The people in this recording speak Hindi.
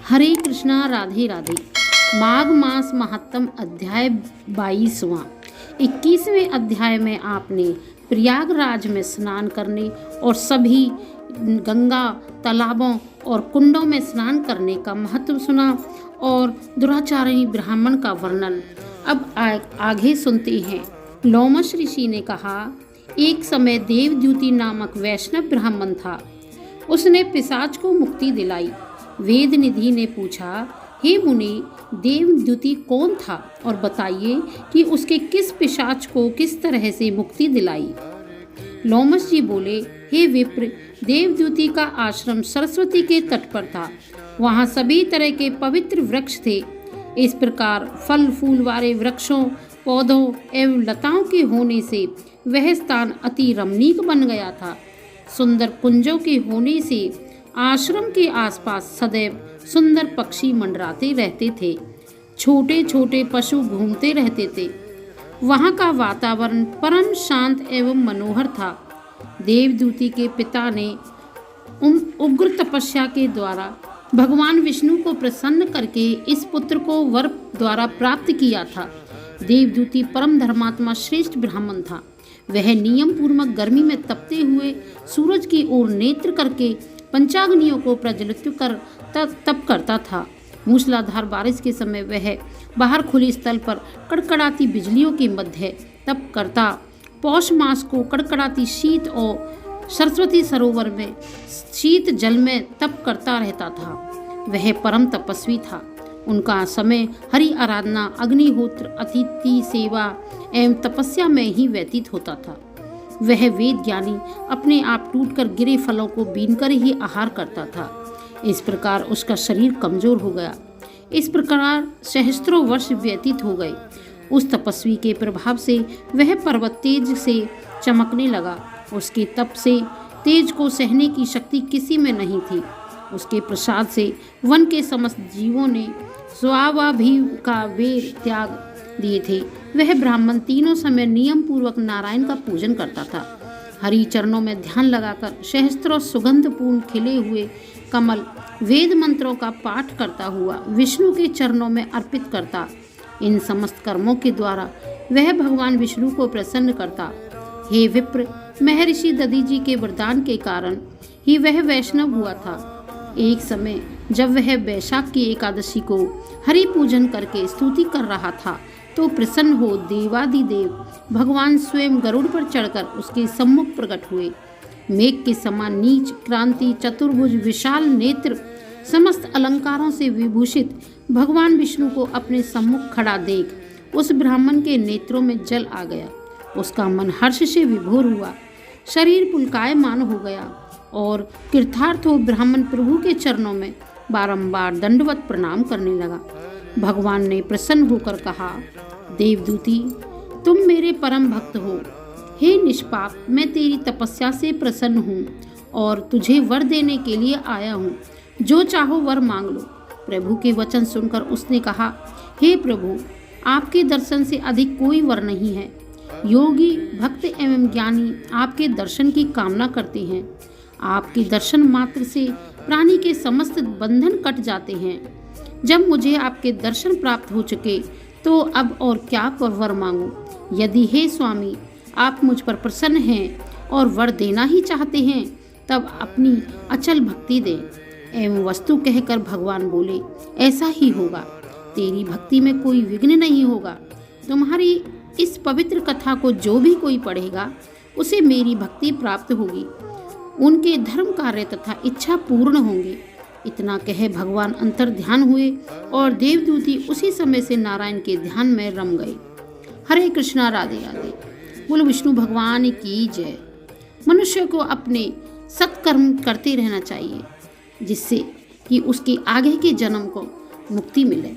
हरे कृष्णा राधे राधे। माघ मास महात्म अध्याय 22वां। 21वें अध्याय में आपने प्रयागराज में स्नान करने और सभी गंगा तालाबों और कुंडों में स्नान करने का महत्व सुना और दुराचारी ब्राह्मण का वर्णन। अब आगे सुनते हैं। लोमश ऋषि ने कहा, एक समय देवद्युति नामक वैष्णव ब्राह्मण था। उसने पिशाच को मुक्ति दिलाई। वेद निधि ने पूछा, हे मुनि, देवद्युति कौन था और बताइए कि उसके किस पिशाच को किस तरह से मुक्ति दिलाई। लोमश जी बोले, हे विप्र, देवद्युति का आश्रम सरस्वती के तट पर था। वहाँ सभी तरह के पवित्र वृक्ष थे। इस प्रकार फल फूल वाले वृक्षों, पौधों एवं लताओं के होने से वह स्थान अति रमणीक बन गया था। सुंदर कुंजों के होने से आश्रम के आसपास सदैव सुंदर पक्षी मंडराते रहते थे। छोटे छोटे पशु घूमते रहते थे। वहाँ का वातावरण परम शांत एवं मनोहर था। देवद्युति के पिता ने उग्र तपस्या के द्वारा भगवान विष्णु को प्रसन्न करके इस पुत्र को वर द्वारा प्राप्त किया था। देवद्युति परम धर्मात्मा श्रेष्ठ ब्राह्मण था। वह नियम पूर्वक गर्मी में तपते हुए सूरज की ओर नेत्र करके पंचाग्नियों को प्रज्वलित कर तप करता था। मूसलाधार बारिश के समय वह बाहर खुली स्थल पर कड़कड़ाती बिजलियों के मध्य तप करता। पौष मास को कड़कड़ाती शीत और सरस्वती सरोवर में शीत जल में तप करता रहता था। वह परम तपस्वी था। उनका समय हरि आराधना, अग्निहोत्र, अतिथि सेवा एवं तपस्या में ही व्यतीत होता था। वह वेद ज्ञानी अपने आप टूटकर गिरे फलों को बीनकर ही आहार करता था। इस प्रकार उसका शरीर कमजोर हो गया। इस प्रकार सहस्त्रों वर्ष व्यतीत हो गए। उस तपस्वी के प्रभाव से वह पर्वत तेज से चमकने लगा। उसके तप से तेज को सहने की शक्ति किसी में नहीं थी। उसके प्रसाद से वन के समस्त जीवों ने स्वाभाविक का वे त्याग दिए थे। वह ब्राह्मण तीनों समय नियम पूर्वक नारायण का पूजन करता था। हरि चरणों में ध्यान लगाकर सहस्त्रों सुगंधपूर्ण खिले हुए कमल वेद मंत्रों का पाठ करता हुआ विष्णु के चरणों में अर्पित करता। इन समस्त कर्मों के द्वारा वह भगवान विष्णु को प्रसन्न करता। हे विप्र, महर्षि दधीचि के वरदान के कारण ही वह वैष्णव हुआ था। एक समय जब वह वैशाख की एकादशी को हरि पूजन करके स्तुति कर रहा था तो प्रसन्न हो देवादिदेव भगवान स्वयं गरुड़ पर चढ़कर उसके सम्मुख प्रकट हुए। मेघ के समान नीच क्रांति, चतुर्भुज, विशाल नेत्र, समस्त अलंकारों से विभूषित भगवान विष्णु को अपने सम्मुख खड़ा देख उस ब्राह्मण के नेत्रों में जल आ गया। उसका मन हर्ष से विभोर हुआ, शरीर पुलकायमान हो गया और कृतार्थ हो ब्राह्मण प्रभु के चरणों में बारंबार दंडवत प्रणाम करने लगा। भगवान ने प्रसन्न होकर कहा, देवद्युति, तुम मेरे परम भक्त हो। हे निष्पाप, मैं तेरी तपस्या से प्रसन्न हूँ और तुझे वर देने के लिए आया हूँ। जो चाहो वर मांग लो। प्रभु के वचन सुनकर उसने कहा, हे प्रभु, आपके दर्शन से अधिक कोई वर नहीं है। योगी, भक्त एवं ज्ञानी आपके दर्शन की कामना करते हैं। आपके दर्शन मात्र से प्राणी के समस्त बंधन कट जाते हैं। जब मुझे आपके दर्शन प्राप्त हो चुके तो अब और क्या वर मांगूं? यदि हे स्वामी, आप मुझ पर प्रसन्न हैं और वर देना ही चाहते हैं तब अपनी अचल भक्ति दें। एवं वस्तु कहकर भगवान बोले, ऐसा ही होगा। तेरी भक्ति में कोई विघ्न नहीं होगा। तुम्हारी इस पवित्र कथा को जो भी कोई पढ़ेगा उसे मेरी भक्ति प्राप्त होगी। उनके धर्म कार्य तथा इच्छा पूर्ण होंगे। इतना कहे भगवान अंतर ध्यान हुए और देवद्युति उसी समय से नारायण के ध्यान में रम गए। हरे कृष्णा राधे राधे। बोलो विष्णु भगवान की जय। मनुष्य को अपने सत्कर्म करते रहना चाहिए जिससे कि उसके आगे के जन्म को मुक्ति मिले।